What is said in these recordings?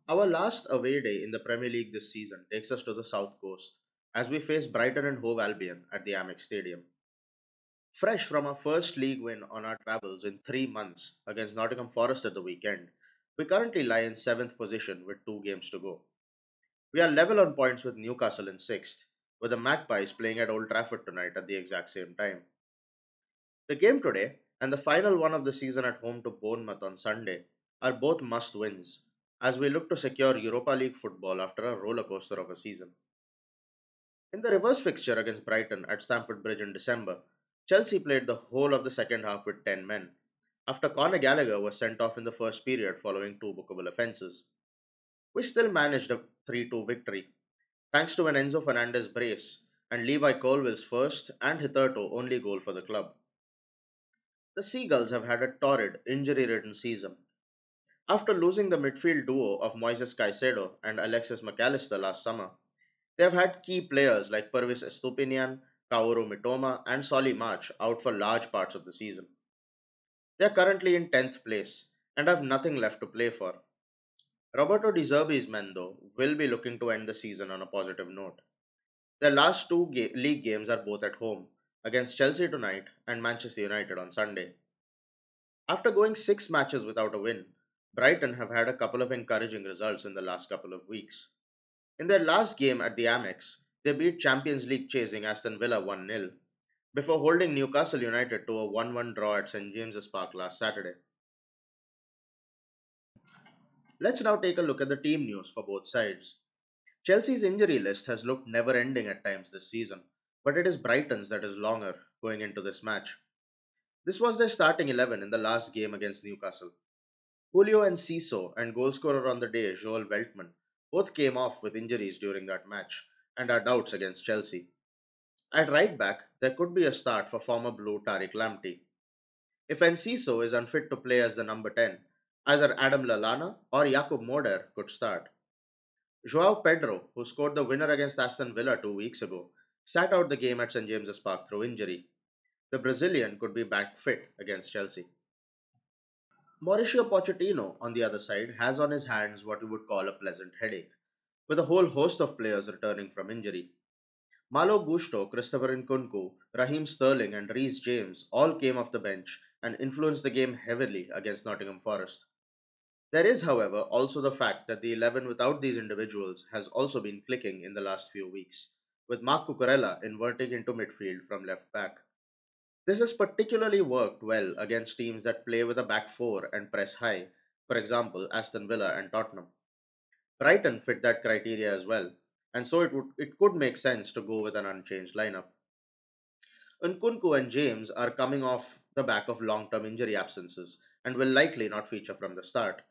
Our last away day in the Premier League this season takes us to the south coast as we face Brighton and Hove Albion at the Amex Stadium. Fresh from our first league win on our travels in 3 months against Nottingham Forest at the weekend, we currently lie in 7th position with 2 games to go. We are level on points with Newcastle in 6th, with the Magpies playing at Old Trafford tonight at the exact same time. The game today and the final one of the season at home to Bournemouth on Sunday are both must wins as we look to secure Europa League football after a roller coaster of a season. In the reverse fixture against Brighton at Stamford Bridge in December, Chelsea played the whole of the second half with 10 men, after Conor Gallagher was sent off in the first period following 2 bookable offences. We still managed a 3-2 victory, thanks to an Enzo Fernandez brace and Levi Colwill's first and hitherto only goal for the club. The Seagulls have had a torrid, injury-ridden season. After losing the midfield duo of Moises Caicedo and Alexis McAllister last summer, they have had key players like Pervis Estupinian, Kaoru Mitoma, and Solly March out for large parts of the season. They are currently in 10th place and have nothing left to play for. Roberto De Zerbi's men, though, will be looking to end the season on a positive note. Their last league games are both at home, against Chelsea tonight and Manchester United on Sunday. After going 6 matches without a win, Brighton have had a couple of encouraging results in the last couple of weeks. In their last game at the Amex, they beat Champions League chasing Aston Villa 1-0 before holding Newcastle United to a 1-1 draw at St James's Park last Saturday. Let's now take a look at the team news for both sides. Chelsea's injury list has looked never ending at times this season, but it is Brighton's that is longer going into this match. This was their starting 11 in the last game against Newcastle. Julio Enciso and goalscorer on the day Joel Veltman both came off with injuries during that match and are doubts against Chelsea. At right back, there could be a start for former Blue Tariq Lamptey. If Enciso is unfit to play as the number 10, either Adam Lallana or Jakub Moder could start. Joao Pedro, who scored the winner against Aston Villa 2 weeks ago, sat out the game at St James's Park through injury. The Brazilian could be back fit against Chelsea. Mauricio Pochettino, on the other side, has on his hands what we would call a pleasant headache, with a whole host of players returning from injury. Malo Gusto, Christopher Nkunku, Raheem Sterling, and Reece James all came off the bench and influenced the game heavily against Nottingham Forest. There is, however, also the fact that the 11 without these individuals has also been clicking in the last few weeks, with Marc Cucurella inverting into midfield from left back. This has particularly worked well against teams that play with a back four and press high, for example, Aston Villa and Tottenham. Brighton fit that criteria as well, and so it could make sense to go with an unchanged lineup. Nkunku and James are coming off the back of long-term injury absences and will likely not feature from the start.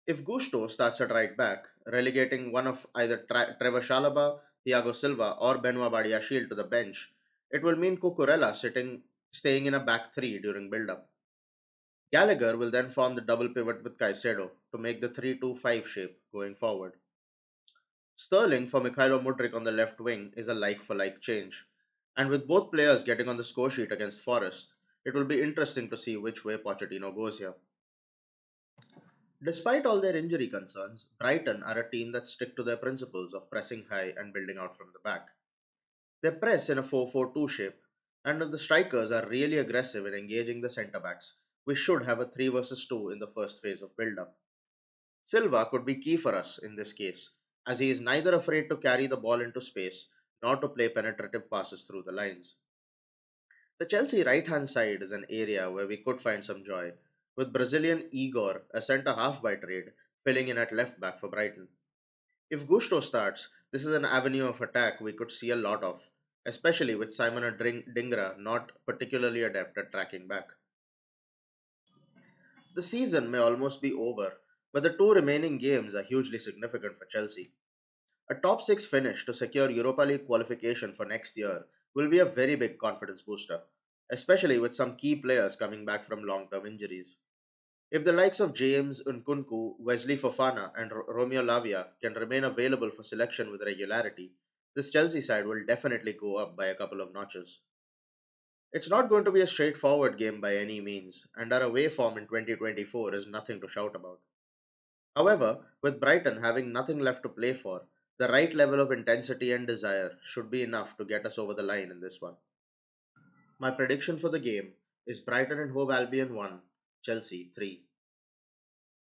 If Gusto starts at right back, relegating one of either Trevor Chalobah, Thiago Silva, or Benoit Badiashile to the bench, it will mean Cucurella staying in a back three during build-up. Gallagher will then form the double pivot with Caicedo to make the 3-2-5 shape going forward. Sterling for Mikhailo Mudryk on the left wing is a like-for-like change, and with both players getting on the score sheet against Forest, it will be interesting to see which way Pochettino goes here. Despite all their injury concerns, Brighton are a team that stick to their principles of pressing high and building out from the back. They press in a 4-4-2 shape, and if the strikers are really aggressive in engaging the centre backs, we should have a 3 versus 2 in the first phase of build up. Silva could be key for us in this case, as he is neither afraid to carry the ball into space nor to play penetrative passes through the lines. The Chelsea right hand side is an area where we could find some joy, with Brazilian Igor, a centre half by trade, filling in at left back for Brighton. If Gusto starts, this is an avenue of attack we could see a lot of, especially with Simon Dingra not particularly adept at tracking back. The season may almost be over, but the two remaining games are hugely significant for Chelsea. A top 6 finish to secure Europa League qualification for next year will be a very big confidence booster, especially with some key players coming back from long term injuries. If the likes of James, Nkunku, Wesley Fofana, and Romeo Lavia can remain available for selection with regularity, this Chelsea side will definitely go up by a couple of notches. It's not going to be a straightforward game by any means, and our away form in 2024 is nothing to shout about. However, with Brighton having nothing left to play for, the right level of intensity and desire should be enough to get us over the line in this one. My prediction for the game is Brighton and Hove Albion 1, Chelsea 3.